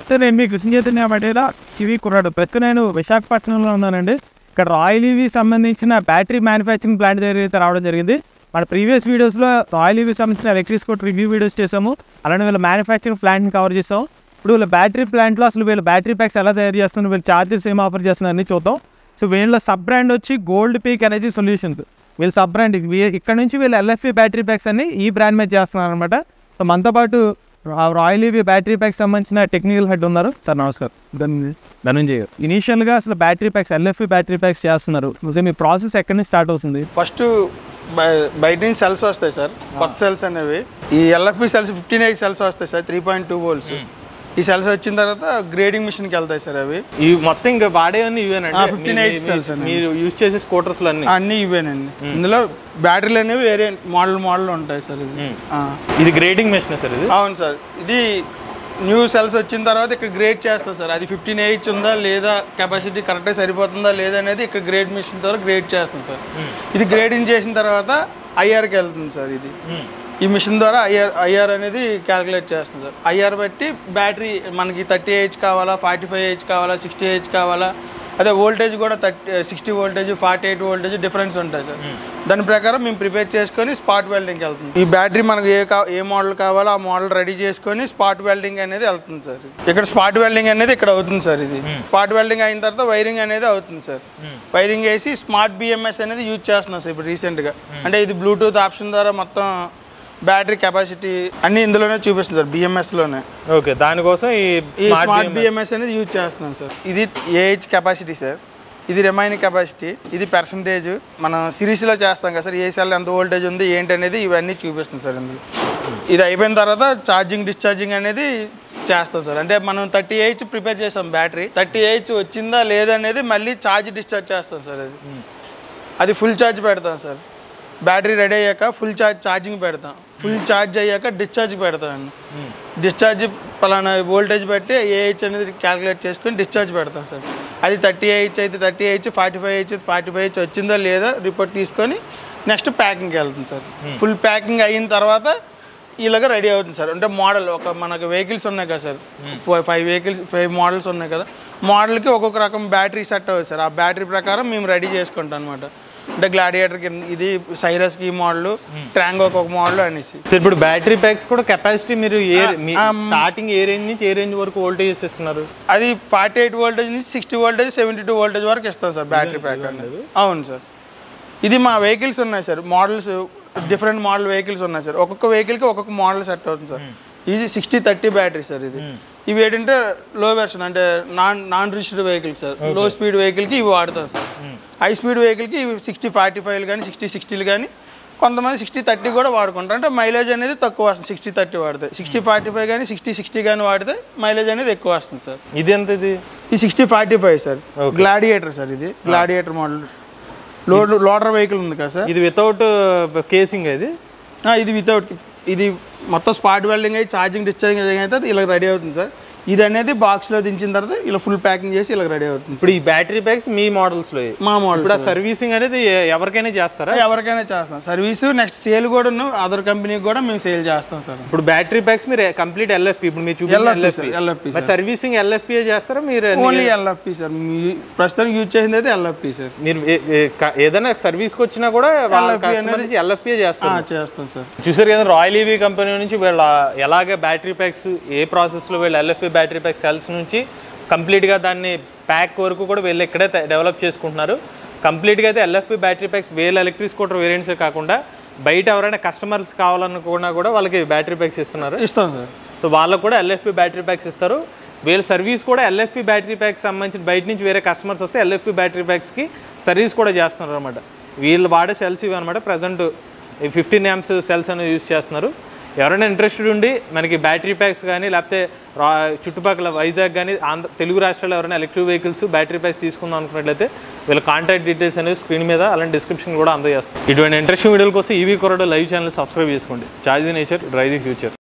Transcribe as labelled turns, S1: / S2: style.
S1: నమస్తే, నేను మీ కృష్ణ చైతన్య పటేల కివి కుర్రాడు. ప్రస్తుతం నేను విశాఖపట్నంలో ఉన్నానండి. ఇక్కడ రాయల్ ఈవీ సంబంధించిన బ్యాటరీ మ్యానుఫ్యాక్చరింగ్ ప్లాంట్ దగ్గర అయితే రావడం జరిగింది. మన ప్రీవియస్ వీడియోస్లో రాయల్ ఈవీ సంబంధించిన ఎలక్ట్రిక్ స్కూటర్ రివ్యూ వీడియోస్ చేసాము. అలానే వీళ్ళ మ్యానుఫ్యాక్చరింగ్ ప్లాంట్ని కవర్ చేసాం. ఇప్పుడు వీళ్ళ బ్యాటరీ ప్లాంట్లో అసలు వీళ్ళ బ్యాటరీ ప్యాక్స్ ఎలా తయారు చేస్తున్నారు, వీళ్ళు చార్జెస్ ఏం ఆఫర్ చేస్తున్నారు అన్నీ చూద్దాం. సో వీళ్ళ సబ్ బ్రాండ్ వచ్చి గోల్డ్ పీక్ ఎనర్జీ సొల్యూషన్స్. వీళ్ళ సబ్ బ్రాండ్ ఇక్కడ నుంచి వీళ్ళు ఎల్ఎఫ్పి బ్యాటరీ ప్యాక్స్ అన్ని ఈ బ్రాండ్ మీద చేస్తున్నారు అనమాట. సో మనతో పాటు రాయల్ ఈవీ బ్యాటరీ ప్యాక్స్ సంబంధించిన టెక్నికల్ హెడ్ ఉన్నారు. సార్ నమస్కారం. ధనంజయ్ గారు, ఇనీషియల్గా అసలు battery packs LFP battery packs చేస్తున్నారు, మీ ప్రాసెస్ ఎక్కడి నుంచి స్టార్ట్ అవుతుంది?
S2: ఫస్ట్ బయట నుంచి సెల్స్ వస్తాయి సార్, కొత్త సెల్స్ అనేవి. ఈ ఎల్ఎఫ్పి సెల్స్ 15 సెల్స్ వస్తాయి సార్, 3.2 volts. ఈ సెల్స్ వచ్చిన తర్వాత గ్రేడింగ్ మిషన్ కి వెళ్తాయి సార్. అవి
S3: ఇవి మొత్తం ఇంకా వాడేవన్నీ ఇవేనండి.
S2: 15 సెల్స్
S3: మీరు యూజ్ చేసే స్కూటర్స్
S2: అన్ని ఇవేనండి. ఇందులో బ్యాటరీలు అనేవి వేరే మోడల్ ఉంటాయి సార్.
S3: ఇది గ్రేడింగ్ మెషిన్ సార్ ఇది?
S2: అవును సార్. ఇది న్యూ సెల్స్ వచ్చిన తర్వాత ఇక్కడ గ్రేడ్ చేస్తారు సార్. అది 15H ఉందా లేదా, కెపాసిటీ కరెక్ట్గా సరిపోతుందా లేదా అనేది ఇక్కడ గ్రేడ్ మిషన్ ద్వారా గ్రేడ్ చేస్తాం సార్. ఇది గ్రేడింగ్ చేసిన తర్వాత ఐఆర్కి వెళ్తుంది సార్. ఇది ఈ మిషన్ ద్వారా ఐఆర్ అనేది క్యాలిక్యులేట్ చేస్తుంది సార్. ఐఆర్ బట్టి బ్యాటరీ మనకి 30H కావాలా, 45H కావాలా, 60H కావాలా, అదే వోల్టేజ్ కూడా 60 voltage, 48 voltage డిఫరెన్స్ ఉంటాయి సార్. దాని ప్రకారం మేము ప్రిపేర్ చేసుకొని స్పాట్ వెల్డింగ్కి వెళ్తుంది. ఈ బ్యాటరీ మనకు ఏ మోడల్ కావాలో ఆ మోడల్ రెడీ చేసుకొని స్పాట్ వెల్డింగ్ అనేది వెళ్తుంది సార్. ఇక్కడ స్పాట్ వెల్డింగ్ అనేది ఇక్కడ అవుతుంది సార్. ఇది స్పాట్ వెల్డింగ్ అయిన తర్వాత వైరింగ్ అనేది అవుతుంది సార్. వైరింగ్ వేసి స్మార్ట్ బిఎంఎస్ అనేది యూజ్ చేస్తున్నాం సార్ ఇప్పుడు రీసెంట్గా. అంటే ఇది బ్లూటూత్ ఆప్షన్ ద్వారా మొత్తం బ్యాటరీ కెపాసిటీ అన్ని ఇందులోనే చూపిస్తుంది సార్, బిఎంఎస్లోనే.
S3: ఓకే, దానికోసం
S2: ఈ స్మార్ట్ బిఎంఎస్ అనేది యూజ్ చేస్తున్నాం సార్. ఇది ఏహెచ్ కెపాసిటీ సార్, ఇది రిమైనింగ్ కెపాసిటీ, ఇది పర్సంటేజ్. మనం సిరీస్లో చేస్తాం కదా సార్, ఏ సెల్ ఎంత వోల్టేజ్ ఉంది ఏంటి అనేది ఇవన్నీ చూపిస్తుంది సార్ ఇందులో. ఇది అయిపోయిన తర్వాత ఛార్జింగ్ డిశ్చార్జింగ్ అనేది చేస్తాం సార్. అంటే మనం 30H ప్రిపేర్ చేస్తాం బ్యాటరీ, 30H వచ్చిందా లేదా అనేది మళ్ళీ ఛార్జ్ డిశ్చార్జ్ చేస్తాం సార్. అది ఫుల్ ఛార్జ్ పెడతాం సార్. బ్యాటరీ రెడీ అయ్యాక ఫుల్ ఛార్జింగ్ పెడతాం. ఫుల్ ఛార్జ్ అయ్యాక డిశ్చార్జ్ పెడతామండి. డిశ్చార్జ్ పలానా వోల్టేజ్ బట్టి ఏహెచ్ అనేది క్యాలిక్యులేట్ చేసుకొని డిశ్చార్జ్ పెడతాం సార్. అది 30H అయితే 30H, 45H 45H వచ్చిందా లేదా రిపోర్ట్ తీసుకొని నెక్స్ట్ ప్యాకింగ్కి వెళ్తుంది సార్. ఫుల్ ప్యాకింగ్ అయిన తర్వాత ఇలాగ రెడీ అవుతుంది సార్. అంటే మోడల్ మనకు వెహికల్స్ ఉన్నాయి కదా సార్, 5 మోడల్స్ ఉన్నాయి కదా, మోడల్కి ఒక్కొక్క రకం బ్యాటరీ సెట్ అవుతుంది సార్. ఆ బ్యాటరీ ప్రకారం మేము రెడీ చేసుకుంటాం అనమాట. అంటే గ్లాడియేటర్కి ఇది, సైరస్కి ఈ మోడల్, ట్రాంగో ఒక మోడల్ అనేసి.
S3: ఇప్పుడు బ్యాటరీ ప్యాక్స్ కూడా కెపాసిటీ మీరు స్టార్టింగ్ ఏ రేంజ్ నుంచి ఏ రేంజ్ వరకు వోల్టేజెస్ ఇస్తున్నారు?
S2: అది 48 voltage నుంచి 60 voltage, 72 voltage వరకు ఇస్తాం సార్ బ్యాటరీ ప్యాక్ అనేది. అవును సార్. ఇది మా వెహికల్స్ ఉన్నాయి sir, models different model vehicles ఉన్నాయి సార్. ఒక్కొక్క వెహికల్కి ఒక్కొక్క మోడల్ సెట్ అవుతుంది సార్. ఇది 60-30 బ్యాటరీ సార్. ఇది ఇవి ఏంటంటే లో వెర్షన్, అంటే నాన్ రిజిస్టర్డ్ వెహికల్ సార్. లో స్పీడ్ వెహికల్కి ఇవి వాడతాం సార్. హై స్పీడ్ వెహికల్కి ఇవి 60-45 కానీ 60-60 కానీ, కొంతమంది 60-30 కూడా వాడుకుంటారు. అంటే మైలేజ్ అనేది తక్కువ వస్తుంది 60-30 వాడితే. 60-45 కానీ 60-60 కానీ వాడితే మైలేజ్ అనేది ఎక్కువ వస్తుంది సార్.
S3: ఇది ఎంత? ఇది
S2: 60-45 సార్, గ్లాడియేటర్ సార్. ఇది గ్లాడియేటర్ మోడల్ లోడర్ వెహికల్ ఉంది కదా సార్.
S3: ఇది వితౌట్ కేసింగ్?
S2: ఇది వితౌట్, ఇది మొత్తం స్పాట్ వెల్డింగ్ అయ్యి ఛార్జింగ్ డిశ్చార్జింగ్ అయితే ఇలా రెడీ అవుతుంది సార్. ఇది అనేది బాక్స్లో దించిన తర్వాత ఇలా ఫుల్ ప్యాకింగ్ చేసి ఇలా రెడీ అవుతుంది.
S3: ఇప్పుడు ఈ బ్యాటరీ ప్యాక్స్ మీ మోడల్స్లో?
S2: మా మోడల్.
S3: ఇప్పుడు సర్వీసింగ్ అనేది ఎవరికైనా చేస్తారా?
S2: ఎవరికైనా చేస్తాం సర్వీస్. నెక్స్ట్ సేల్ కూడా అదర్ కంపెనీకి కూడా మేము సేల్ చేస్తాం సార్.
S3: ఇప్పుడు బ్యాటరీ ప్యాక్స్ మీరు కంప్లీట్ ఎల్ఎఫ్పి, ఇప్పుడు మీరు
S2: ఎల్ఎఫ్పి
S3: సర్వీసింగ్ ఎల్ఎఫ్పి చేస్తారా మీరు?
S2: Only LFP sir. ప్రస్తుతానికి యూజ్ చేసింది అయితే ఎల్ఎఫ్పి సార్.
S3: మీరు ఏదైనా సర్వీస్కి వచ్చినా కూడా ఎల్ఎఫ్పి చేస్తాం
S2: సార్.
S3: చూసారు కదా, రాయల్ ఈవీ కంపెనీ నుంచి వీళ్ళ ఎలాగ బ్యాటరీ ప్యాక్స్ ఏ ప్రాసెస్లో వీళ్ళు ఎల్ఎఫ్పి బ్యాటరీ ప్యాక్ సెల్స్ నుంచి కంప్లీట్గా దాన్ని ప్యాక్ వరకు కూడా వీళ్ళు ఇక్కడే డెవలప్ చేసుకుంటున్నారు. కంప్లీట్గా అయితే ఎల్ఎఫ్పి బ్యాటరీ ప్యాక్స్ వీళ్ళ ఎలక్ట్రిక్ స్కూటర్ వేరియంట్సే కాకుండా బయట ఎవరైనా కస్టమర్స్ కావాలనుకున్నా కూడా వాళ్ళకి బ్యాటరీ ప్యాక్స్ ఇస్తాం సార్. సో వాళ్ళకు కూడా ఎల్ఎఫ్పి బ్యాటరీ ప్యాక్స్ ఇస్తారు. వీళ్ళ సర్వీస్ కూడా ఎల్ఎఫ్పి బ్యాటరీ ప్యాక్స్ సంబంధించి బయట నుంచి వేరే కస్టమర్స్ వస్తే ఎల్ఎఫ్పి బ్యాటరీ ప్యాక్స్కి సర్వీస్ కూడా చేస్తున్నారు అనమాట. వీళ్ళు వాడే సెల్స్ ఇవి అనమాట. ప్రజెంట్ 15 amps సెల్స్ అనేది యూజ్ చేస్తున్నారు. ఎవరైనా ఇంట్రెస్టెడ్ ఉండి మనకి బ్యాటరీ ప్యాక్స్ కానీ లేకపోతే చుట్టుపక్కల వైజాగ్ కానీ తెలుగు రాష్ట్రాల్లో ఎవరైనా ఎలక్ట్రిక్ వెహికల్స్ బ్యాటరీ ప్యాక్స్ తీసుకుందాం అనుకున్నట్లయితే వీళ్ళ కాంటాక్ట్ డీటెయిల్స్ అనేవి స్క్రీన్ మీద అలాంటి డిస్క్రిప్షన్ కూడా అందజేస్తాం. ఇటువంటి ఇంట్రెస్టింగ్ వీడియోల కోసం ఈవీ కుర్రాడు లైవ్ ఛానల్ సబ్స్క్రైబ్ చేసుకోండి. Charge the nature, drive the future.